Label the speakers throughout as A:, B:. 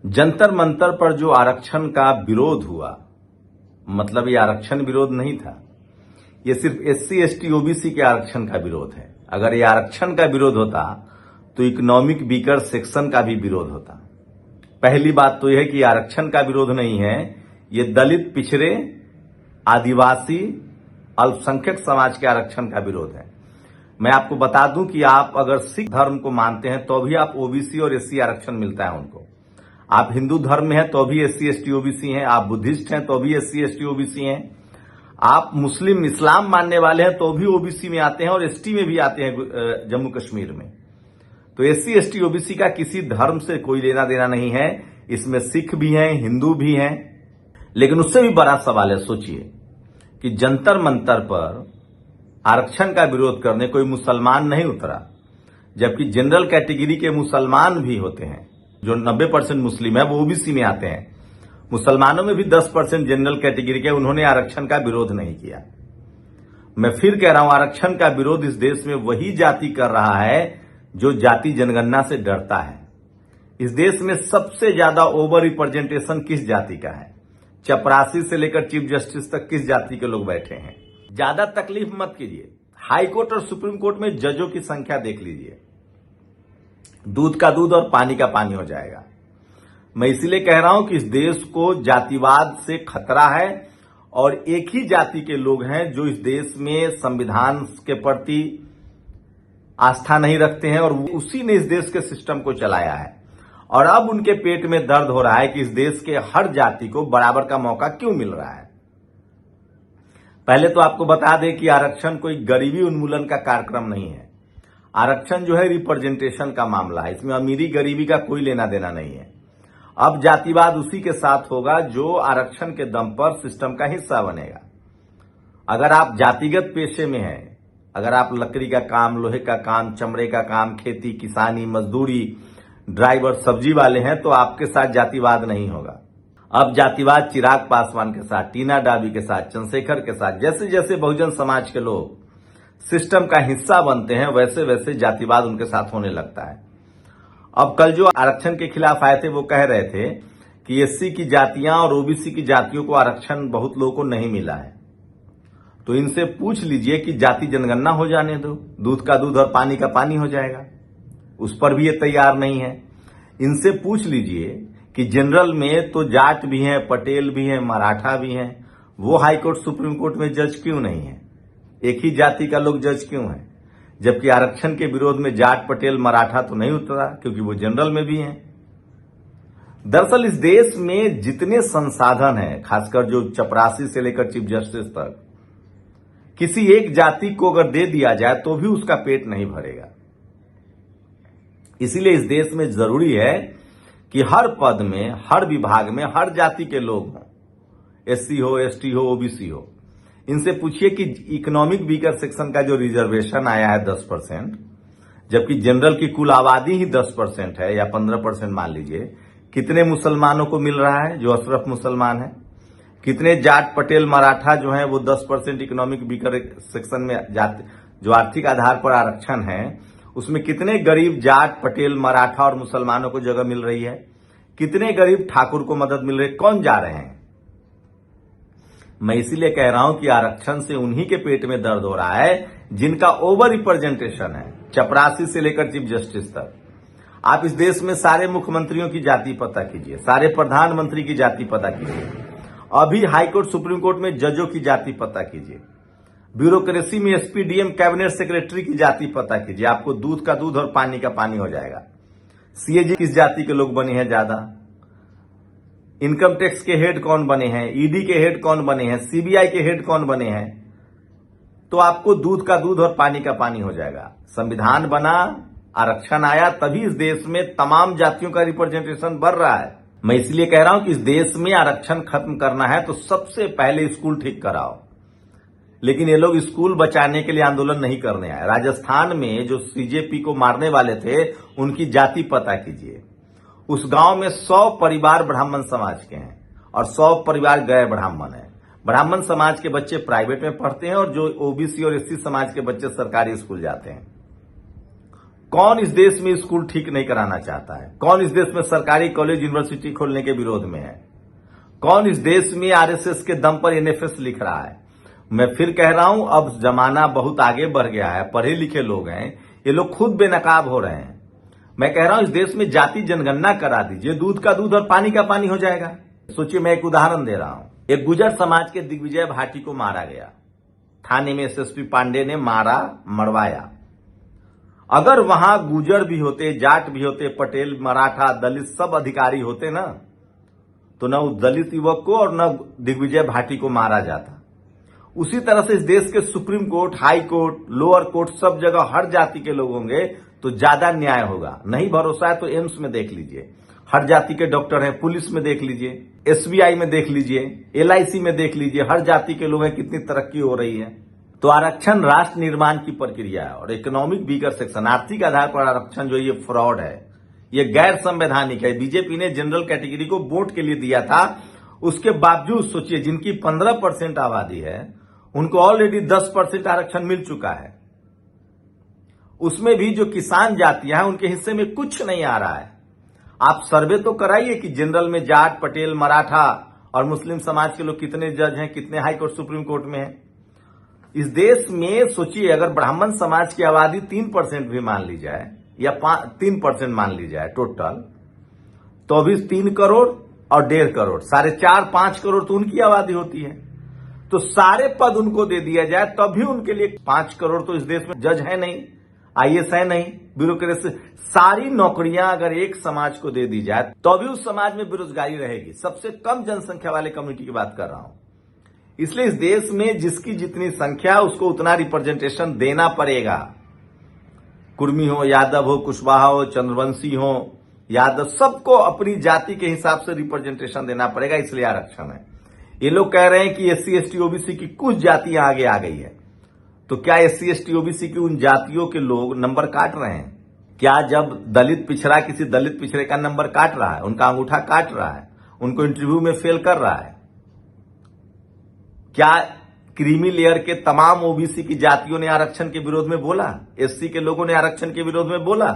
A: जंतर मंतर पर जो आरक्षण का विरोध हुआ, मतलब ये आरक्षण विरोध नहीं था, ये सिर्फ एससी एसटी ओबीसी के आरक्षण का विरोध है। अगर ये आरक्षण का विरोध होता तो इकोनॉमिक वीकर सेक्शन का भी विरोध होता। पहली बात तो यह है कि आरक्षण का विरोध नहीं है, ये दलित, पिछड़े, आदिवासी, अल्पसंख्यक समाज के आरक्षण का विरोध है। मैं आपको बता दूं कि आप अगर सिख धर्म को मानते हैं तो भी आप ओबीसी और एससी आरक्षण मिलता है उनको। आप हिंदू धर्म में हैं तो भी एससी एसटी ओबीसी हैं, आप बुद्धिस्ट हैं तो भी एससी एसटी ओबीसी हैं, आप मुस्लिम इस्लाम मानने वाले हैं तो भी ओबीसी में आते हैं और एसटी में भी आते हैं जम्मू कश्मीर में। तो एससी एसटी ओबीसी का किसी धर्म से कोई लेना देना नहीं है। इसमें सिख भी हैं, हिंदू भी हैं। लेकिन उससे भी बड़ा सवाल है, सोचिए कि जंतर मंतर पर आरक्षण का विरोध करने कोई मुसलमान नहीं उतरा, जबकि जनरल कैटेगरी के मुसलमान भी होते हैं। जो 90% मुस्लिम है वो ओबीसी में आते हैं। मुसलमानों में भी 10% जनरल कैटेगरी के, उन्होंने आरक्षण का विरोध नहीं किया। मैं फिर कह रहा हूं, आरक्षण का विरोध इस देश में वही जाति कर रहा है जो जाति जनगणना से डरता है। इस देश में सबसे ज्यादा ओवर रिप्रेजेंटेशन किस जाति का है? चपरासी से लेकर चीफ जस्टिस तक किस जाति के लोग बैठे हैं? ज्यादा तकलीफ मत कीजिए। हाई कोर्ट और सुप्रीम कोर्ट में जजों की संख्या देख लीजिए, दूध का दूध और पानी का पानी हो जाएगा। मैं इसलिए कह रहा हूं कि इस देश को जातिवाद से खतरा है और एक ही जाति के लोग हैं जो इस देश में संविधान के प्रति आस्था नहीं रखते हैं और उसी ने इस देश के सिस्टम को चलाया है। और अब उनके पेट में दर्द हो रहा है कि इस देश के हर जाति को बराबर का मौका क्यों मिल रहा है। पहले तो आपको बता दें कि आरक्षण कोई गरीबी उन्मूलन का कार्यक्रम नहीं है। आरक्षण जो है रिप्रेजेंटेशन का मामला है, इसमें अमीरी गरीबी का कोई लेना देना नहीं है। अब जातिवाद उसी के साथ होगा जो आरक्षण के दम पर सिस्टम का हिस्सा बनेगा। अगर आप जातिगत पेशे में हैं, अगर आप लकड़ी का काम, लोहे का काम, चमड़े का काम, खेती, किसानी, मजदूरी, ड्राइवर, सब्जी वाले हैं तो आपके साथ जातिवाद नहीं होगा। अब जातिवाद चिराग पासवान के साथ, टीना डाबी के साथ, चंद्रशेखर के साथ, जैसे जैसे बहुजन समाज के लोग सिस्टम का हिस्सा बनते हैं वैसे वैसे जातिवाद उनके साथ होने लगता है। अब कल जो आरक्षण के खिलाफ आए थे वो कह रहे थे कि एससी की जातियां और ओबीसी की जातियों को आरक्षण बहुत लोगों को नहीं मिला है। तो इनसे पूछ लीजिए कि जाति जनगणना हो जाने दो, दूध का दूध और पानी का पानी हो जाएगा। उस पर भी ये तैयार नहीं है। इनसे पूछ लीजिए कि जनरल में तो जाट भी हैं, पटेल भी हैं, मराठा भी हैं, वो हाईकोर्ट सुप्रीम कोर्ट में जज क्यों नहीं है? एक ही जाति का लोग जज क्यों है? जबकि आरक्षण के विरोध में जाट, पटेल, मराठा तो नहीं उतरा क्योंकि वो जनरल में भी हैं। दरअसल इस देश में जितने संसाधन हैं, खासकर जो चपरासी से लेकर चीफ जस्टिस तक, किसी एक जाति को अगर दे दिया जाए तो भी उसका पेट नहीं भरेगा। इसीलिए इस देश में जरूरी है कि हर पद में, हर विभाग में हर जाति के लोग हों, एससी हो, एसटी हो, ओबीसी हो। इनसे पूछिए कि इकोनॉमिक वीकर सेक्शन का जो रिजर्वेशन आया है 10%, जबकि जनरल की कुल आबादी ही 10% है या 15% मान लीजिए, कितने मुसलमानों को मिल रहा है जो अशरफ मुसलमान है? कितने जाट, पटेल, मराठा जो है वो 10% इकोनॉमिक वीकर सेक्शन में जाते, जो आर्थिक आधार पर आरक्षण है उसमें कितने गरीब जाट, पटेल, मराठा और मुसलमानों को जगह मिल रही है? कितने गरीब ठाकुर को मदद मिल रही है? कौन जा रहे हैं? मैं इसीलिए कह रहा हूं कि आरक्षण से उन्हीं के पेट में दर्द हो रहा है जिनका ओवर रिप्रेजेंटेशन है, चपरासी से लेकर चीफ जस्टिस तक। आप इस देश में सारे मुख्यमंत्रियों की जाति पता कीजिए, सारे प्रधानमंत्री की जाति पता कीजिए, अभी हाईकोर्ट सुप्रीम कोर्ट में जजों की जाति पता कीजिए, ब्यूरोक्रेसी में एसपी, डीएम, कैबिनेट सेक्रेटरी की जाति पता कीजिए, आपको दूध का दूध और पानी का पानी हो जाएगा। सीएजी किस जाति के लोग बने हैं ज्यादा? इनकम टैक्स के हेड कौन बने हैं? ईडी के हेड कौन बने हैं? सीबीआई के हेड कौन बने हैं? तो आपको दूध का दूध और पानी का पानी हो जाएगा। संविधान बना, आरक्षण आया, तभी इस देश में तमाम जातियों का रिप्रेजेंटेशन बढ़ रहा है। मैं इसलिए कह रहा हूं कि इस देश में आरक्षण खत्म करना है तो सबसे पहले स्कूल ठीक कराओ। लेकिन ये लोग स्कूल बचाने के लिए आंदोलन नहीं करने आए। राजस्थान में जो सीजेपी को मारने वाले थे उनकी जाति पता कीजिए। उस गांव में 100 परिवार ब्राह्मण समाज के हैं और 100 परिवार गैर ब्राह्मण हैं। ब्राह्मण समाज के बच्चे प्राइवेट में पढ़ते हैं और जो ओबीसी और एससी समाज के बच्चे सरकारी स्कूल जाते हैं। कौन इस देश में स्कूल ठीक नहीं कराना चाहता है? कौन इस देश में सरकारी कॉलेज यूनिवर्सिटी खोलने के विरोध में है? कौन इस देश में आरएसएस के दम पर एनएफएस लिख रहा है? मैं फिर कह रहा हूं, अब जमाना बहुत आगे बढ़ गया है, पढ़े लिखे लोग हैं, ये लोग खुद बेनकाब हो रहे हैं। मैं कह रहा हूं इस देश में जाति जनगणना करा दीजिए, दूध का दूध और पानी का पानी हो जाएगा। सोचिए, मैं एक उदाहरण दे रहा हूं। एक गुर्जर समाज के दिग्विजय भाटी को मारा गया, थाने में एसएसपी पांडे ने मारा, मरवाया। अगर वहां गुर्जर भी होते, जाट भी होते, पटेल, मराठा, दलित सब अधिकारी होते ना, तो न उस दलित युवक को और न दिग्विजय भाटी को मारा जाता। उसी तरह से इस देश के supreme court, high court, lower court, सब जगह हर जाति के लोग होंगे तो ज्यादा न्याय होगा। नहीं भरोसा है तो एम्स में देख लीजिए, हर जाति के डॉक्टर हैं। पुलिस में देख लीजिए, एसबीआई में देख लीजिए, एलआईसी में देख लीजिए, हर जाति के लोग हैं, कितनी तरक्की हो रही है। तो आरक्षण राष्ट्र निर्माण की प्रक्रिया है और इकोनॉमिक वीकर सेक्शन, आर्थिक आधार पर आरक्षण जो ये फ्रॉड है, ये गैर संवैधानिक है। बीजेपी ने जनरल कैटेगरी को वोट के लिए दिया था, उसके बावजूद सोचिए जिनकी 15% आबादी है उनको ऑलरेडी 10% आरक्षण मिल चुका है। उसमें भी जो किसान जातियां हैं उनके हिस्से में कुछ नहीं आ रहा है। आप सर्वे तो कराइए कि जनरल में जाट, पटेल, मराठा और मुस्लिम समाज के लोग कितने जज हैं, कितने हाई कोर्ट, सुप्रीम कोर्ट में हैं। इस देश में सोचिए, अगर ब्राह्मण समाज की आबादी 3% भी मान ली जाए या 3% मान ली जाए टोटल, तो अभी 3 करोड़ और 1.5 करोड़, 4.5-5 करोड़ तो उनकी आबादी होती है। तो सारे पद उनको दे दिया जाए तभी उनके लिए 5 करोड़ तो इस देश में जज है नहीं, आईएएस है नहीं, ब्यूरोक्रेसी, सारी नौकरियां अगर एक समाज को दे दी जाए तो भी उस समाज में बेरोजगारी रहेगी। सबसे कम जनसंख्या वाले कम्युनिटी की बात कर रहा हूं। इसलिए इस देश में जिसकी जितनी संख्या उसको उतना रिप्रेजेंटेशन देना पड़ेगा। कुर्मी हो, यादव हो, कुशवाहा हो, चंद्रवंशी हो, यादव, सबको अपनी जाति के हिसाब से रिप्रेजेंटेशन देना पड़ेगा, इसलिए आरक्षण है। ये लोग कह रहे हैं कि एससी एसटी ओबीसी की कुछ जातियां आगे आ गई है, तो क्या एससी एसटी ओबीसी की उन जातियों के लोग नंबर काट रहे हैं? क्या जब दलित पिछड़ा किसी दलित पिछड़े का नंबर काट रहा है, उनका अंगूठा काट रहा है, उनको इंटरव्यू में फेल कर रहा है, क्या क्रीमी लेयर के तमाम ओबीसी की जातियों ने आरक्षण के विरोध में बोला? एससी के लोगों ने आरक्षण के विरोध में बोला?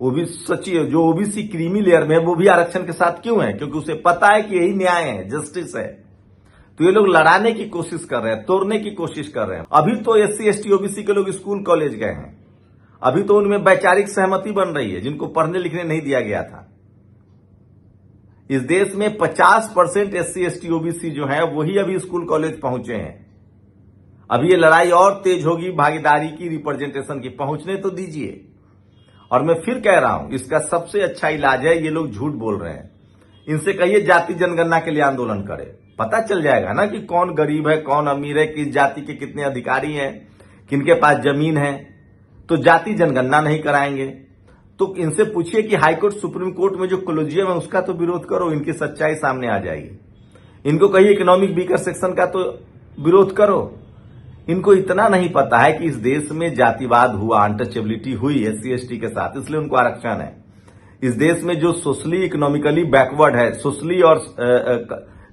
A: ओबीसी सचिव जो ओबीसी क्रीमी लेयर में, वो भी आरक्षण के साथ क्यों है? क्योंकि उसे पता है कि यही न्याय है, जस्टिस है। तो ये लोग लड़ाने की कोशिश कर रहे हैं, तोड़ने की कोशिश कर रहे हैं। अभी तो एससी एसटी ओबीसी के लोग स्कूल कॉलेज गए हैं, अभी तो उनमें वैचारिक सहमति बन रही है, जिनको पढ़ने लिखने नहीं दिया गया था। इस देश में 50% एससी एसटी ओबीसी जो है वही अभी स्कूल कॉलेज पहुंचे हैं। अभी ये लड़ाई और तेज होगी भागीदारी की, रिप्रेजेंटेशन की। पहुंचने तो दीजिए। और मैं फिर कह रहा हूं, इसका सबसे अच्छा इलाज है, ये लोग झूठ बोल रहे हैं, इनसे कहिए जाति जनगणना के लिए आंदोलन करे, पता चल जाएगा ना कि कौन गरीब है, कौन अमीर है, किस जाति के कितने अधिकारी हैं, किनके पास जमीन है। तो जाति जनगणना नहीं कराएंगे तो इनसे पूछिए कि हाईकोर्ट, सुप्रीम कोर्ट में जो कोलिजियम है उसका तो विरोध करो, इनकी सच्चाई सामने आ जाएगी। इनको कहिए इकोनॉमिक वीकर सेक्शन का तो विरोध करो। इनको इतना नहीं पता है कि इस देश में जातिवाद हुआ, अनटचेबिलिटी हुई एससी एसटी के साथ, इसलिए उनको आरक्षण है। इस देश में जो सोशली इकोनॉमिकली बैकवर्ड है, सोशली और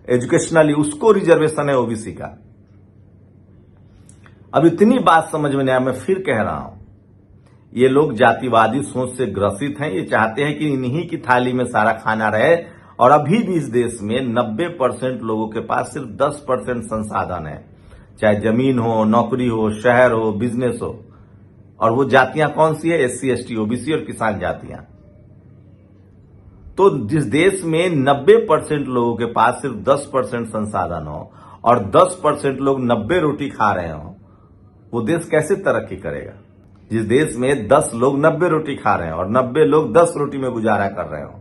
A: एजुकेशनली, उसको रिजर्वेशन है ओबीसी का। अब इतनी बात समझ में नहीं आया, मैं फिर कह रहा हूं, ये लोग जातिवादी सोच से ग्रसित हैं। ये चाहते हैं कि इन्हीं की थाली में सारा खाना रहे। और अभी भी इस देश में 90% लोगों के पास सिर्फ 10% संसाधन है, चाहे जमीन हो, नौकरी हो, शहर हो, बिजनेस हो। और वो जातियां कौन सी है? एससी एसटी ओबीसी और किसान जातियां। तो जिस देश में 90% लोगों के पास सिर्फ 10% संसाधन हो और 10% लोग 90 रोटी खा रहे हो, वो देश कैसे तरक्की करेगा? जिस देश में 10 लोग 90 रोटी खा रहे हैं और 90 लोग 10 रोटी में गुजारा कर रहे हो।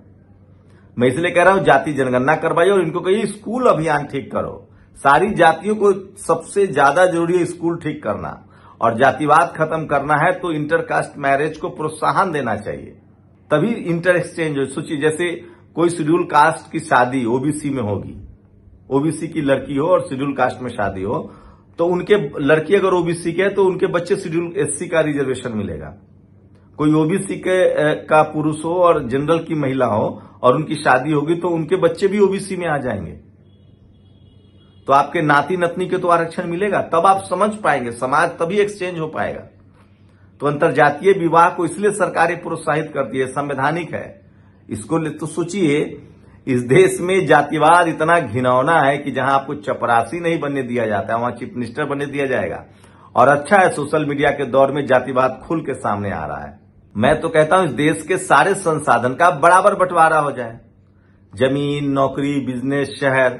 A: मैं इसलिए कह रहा हूं जाति जनगणना करवाइए और इनको कहिए स्कूल अभियान ठीक करो। सारी जातियों को सबसे ज्यादा जरूरी है स्कूल ठीक करना, और जातिवाद खत्म करना है तो इंटरकास्ट मैरिज को प्रोत्साहन देना चाहिए, तभी इंटर एक्सचेंज हो। सोचिए, जैसे कोई शेड्यूल कास्ट की शादी ओबीसी में होगी, ओबीसी की लड़की हो और शेड्यूल कास्ट में शादी हो, तो उनके लड़की अगर ओबीसी के है तो उनके बच्चे शेड्यूल एससी का रिजर्वेशन मिलेगा। कोई ओबीसी का पुरुष हो और जनरल की महिला हो और उनकी शादी होगी तो उनके बच्चे भी ओबीसी में आ जाएंगे, तो आपके नाती नतनी के तो आरक्षण मिलेगा। तब आप समझ पाएंगे, समाज तभी एक्सचेंज हो पाएगा। तो अंतरजातीय विवाह को इसलिए सरकारें प्रोत्साहित करती है, संवैधानिक है। इसको तो सोचिए, इस देश में जातिवाद इतना घिनौना है कि जहां आपको चपरासी नहीं बनने दिया जाता है, वहां चीफ मिनिस्टर बनने दिया जाएगा। और अच्छा है, सोशल मीडिया के दौर में जातिवाद खुल के सामने आ रहा है। मैं तो कहता हूं इस देश के सारे संसाधन का बराबर बंटवारा हो जाए। जमीन, नौकरी, बिजनेस, शहर,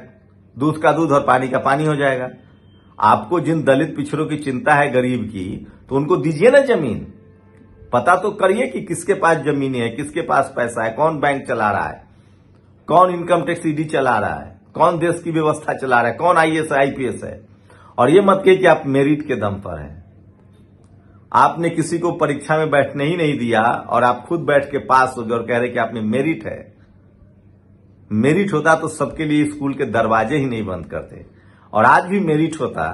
A: दूध का दूध और पानी का पानी हो जाएगा। आपको जिन दलित पिछड़ों की चिंता है, गरीब की, तो उनको दीजिए ना जमीन। पता तो करिए कि किसके पास जमीन है, किसके पास पैसा है, कौन बैंक चला रहा है, कौन इनकम टैक्स ईडी चला रहा है, कौन देश की व्यवस्था चला रहा है, कौन आईएएस आईपीएस है। और ये मत कहिए कि आप मेरिट के दम पर हैं। आपने किसी को परीक्षा में बैठने ही नहीं दिया और आप खुद बैठ के पास हो गए और कह रहे कि आप में मेरिट है। मेरिट होता तो सबके लिए स्कूल के दरवाजे ही नहीं बंद करते। और आज भी मेरिट होता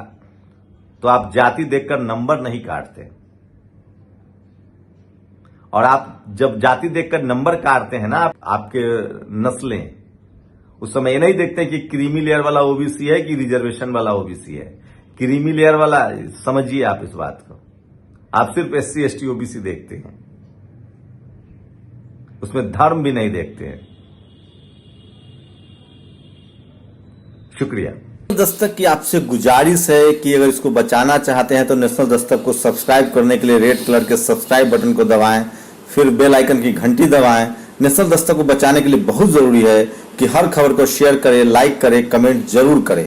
A: तो आप जाति देखकर नंबर नहीं काटते। और आप जब जाति देखकर नंबर काटते हैं ना, आपके नस्लें, उस समय ये नहीं देखते कि क्रीमी लेयर वाला ओबीसी है कि रिजर्वेशन वाला ओबीसी है। क्रीमी लेयर वाला, समझिए आप इस बात को, आप सिर्फ एससी एसटी ओबीसी देखते हैं, उसमें धर्म भी नहीं देखते हैं। शुक्रिया।
B: दस्तक की आपसे गुजारिश है कि अगर इसको बचाना चाहते हैं तो नेशनल दस्तक को सब्सक्राइब करने के लिए रेड कलर के सब्सक्राइब बटन को दबाएं, फिर बेल आइकन की घंटी दबाएं। नेशनल दस्तक को बचाने के लिए बहुत जरूरी है कि हर खबर को शेयर करें, लाइक करें, कमेंट जरूर करें।